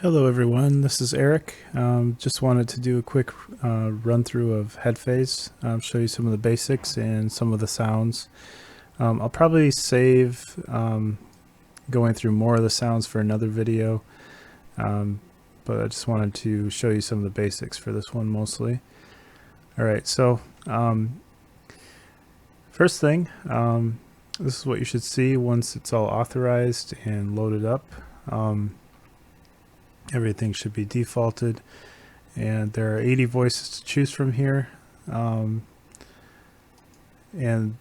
Hello everyone, this is Eric. Just wanted to do a quick run through of Headphase, show you some of the basics and some of the sounds. I'll probably save going through more of the sounds for another video, but I just wanted to show you some of the basics for this one mostly. Alright, so first thing, this is what you should see once it's all authorized and loaded up. Everything should be defaulted, and there are 80 voices to choose from here, and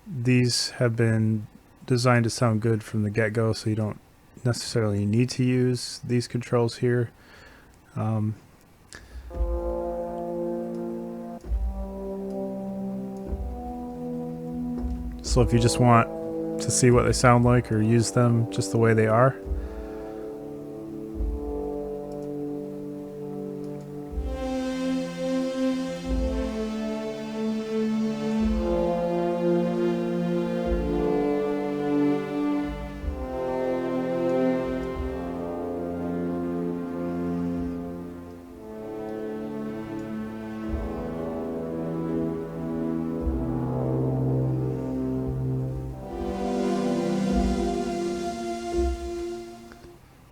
these have been designed to sound good from the get-go, so you don't necessarily need to use these controls here. So if you just want to see what they sound like or use them just the way they are,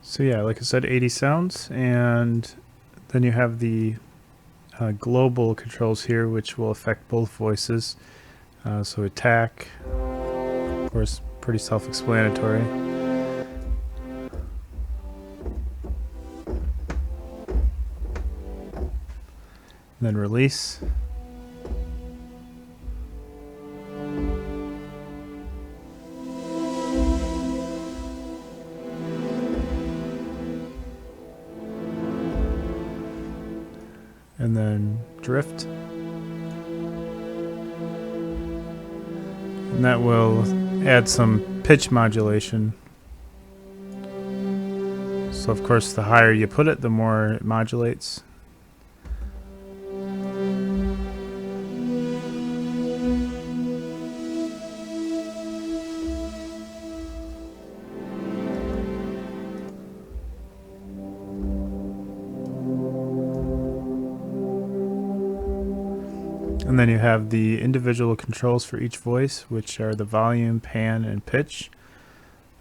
so yeah, like I said, 80 sounds, and then you have the global controls here, which will affect both voices. So attack, of course, pretty self-explanatory. Then release. And then drift, and that will add some pitch modulation. So of course the higher you put it, the more it modulates. And then you have the individual controls for each voice, which are the volume, pan, and pitch.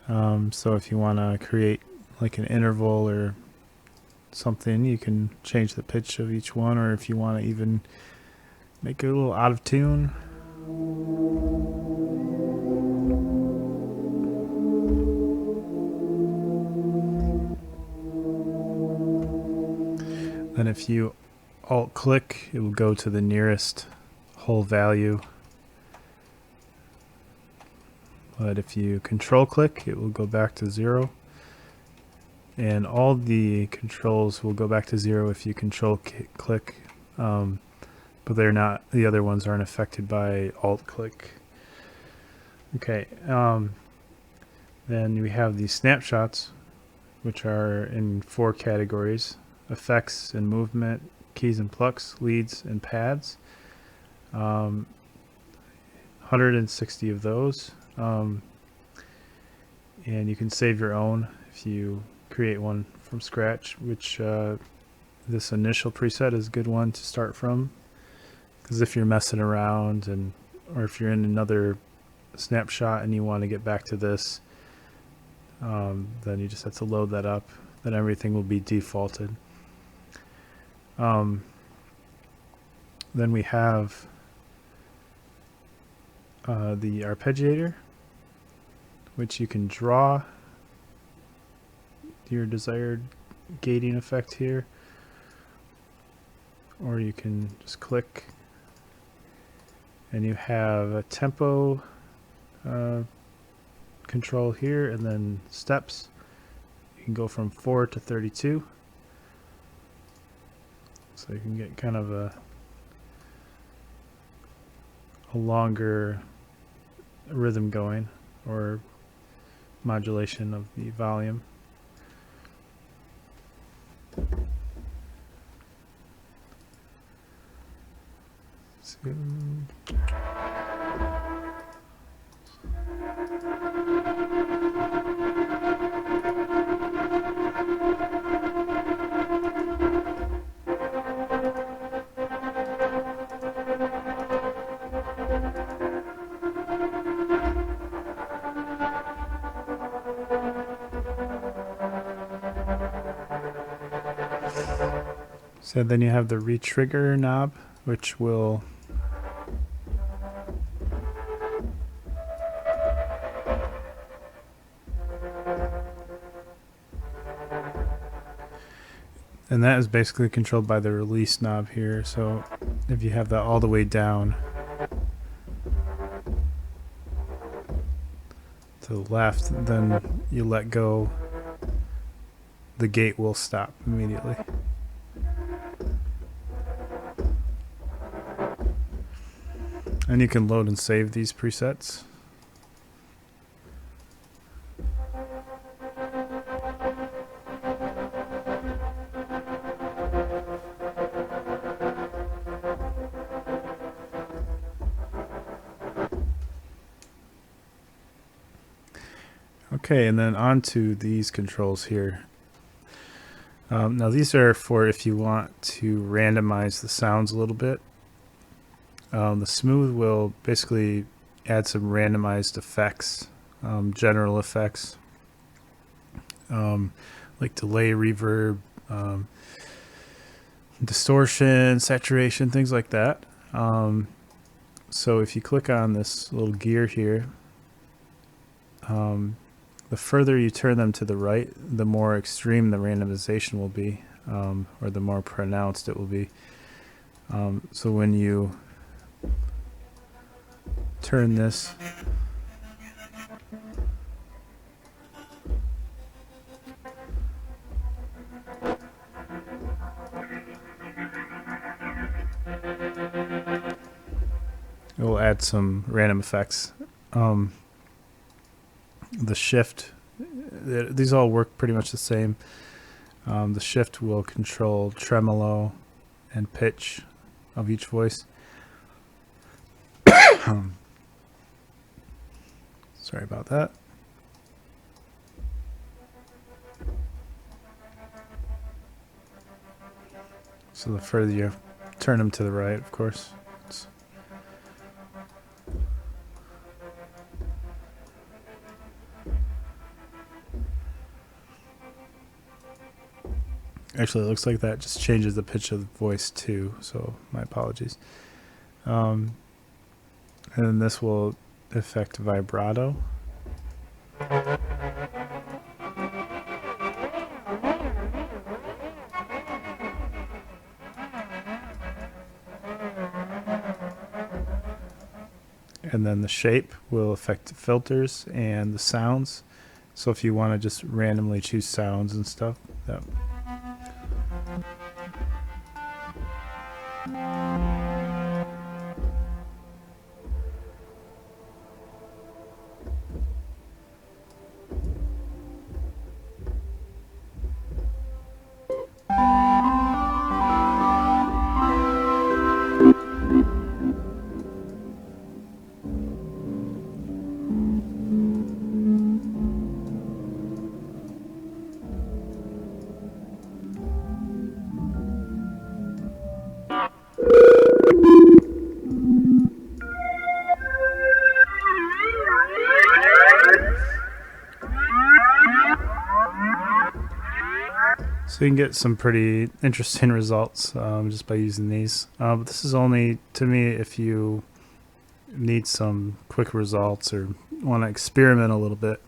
So if you want to create like an interval or something, you can change the pitch of each one, or if you want to even make it a little out of tune. Then if you alt click, it will go to the nearest whole value, but if you control click, it will go back to 0, and all the controls will go back to 0 if you control click, but they're not, the other ones aren't affected by alt click. Okay, then we have the snapshots, which are in 4 categories: effects and movement, keys and plucks, leads and pads. 160 of those, and you can save your own if you create one from scratch, which this initial preset is a good one to start from, because if you're messing around, and or if you're in another snapshot and you want to get back to this, then you just have to load that up. Then everything will be defaulted. Then we have the Arpeggiator, which you can draw your desired gating effect here, or you can just click, and you have a tempo control here, and then steps. You can go from 4 to 32, so you can get kind of a longer rhythm going, or modulation of the volume. So So then you have the Retrigger knob, which will and that is basically controlled by the release knob here. So if you have that all the way down to the left, then you let go, the gate will stop immediately. And you can load and save these presets. Okay, and then on to these controls here. Now these are for if you want to randomize the sounds a little bit. The smooth will basically add some randomized effects, general effects, like delay, reverb, distortion, saturation, things like that. So if you click on this little gear here, the further you turn them to the right, the more extreme the randomization will be, or the more pronounced it will be. So when you turn this it will add some random effects. The shift, these all work pretty much the same. The shift will control tremolo and pitch of each voice. Sorry about that. So the further you turn them to the right, of course. Actually, it looks like that just changes the pitch of the voice too, so my apologies. And then this will affect vibrato. And then the shape will affect the filters and the sounds. So if you want to just randomly choose sounds and stuff, that so you can get some pretty interesting results just by using these. But this is only, to me, if you need some quick results or want to experiment a little bit.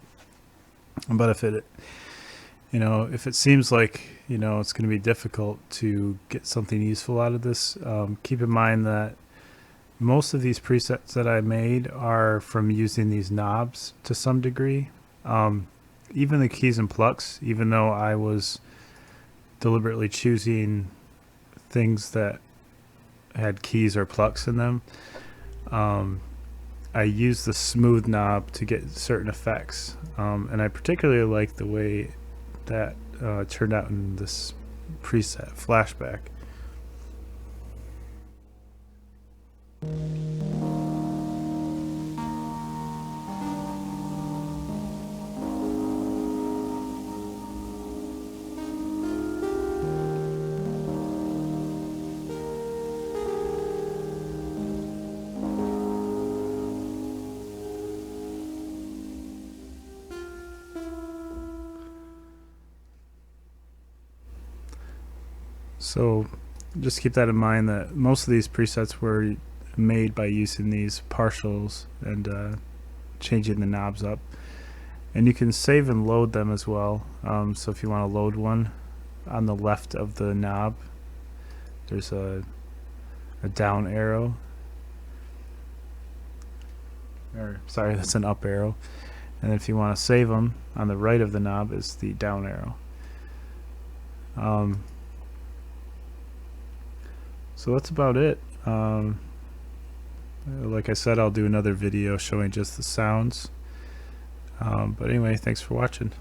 But if it, if it seems like, it's going to be difficult to get something useful out of this, keep in mind that most of these presets that I made are from using these knobs to some degree. Even the keys and plucks, even though I was deliberately choosing things that had keys or plucks in them, I used the smooth knob to get certain effects, and I particularly like the way that turned out in this preset, Flashback. So just keep that in mind that most of these presets were made by using these partials and changing the knobs up. And you can save and load them as well. So if you want to load one, on the left of the knob there's a down arrow, or sorry, that's an up arrow. And if you want to save them, on the right of the knob is the down arrow. So that's about it. Like I said, I'll do another video showing just the sounds. But anyway, thanks for watching.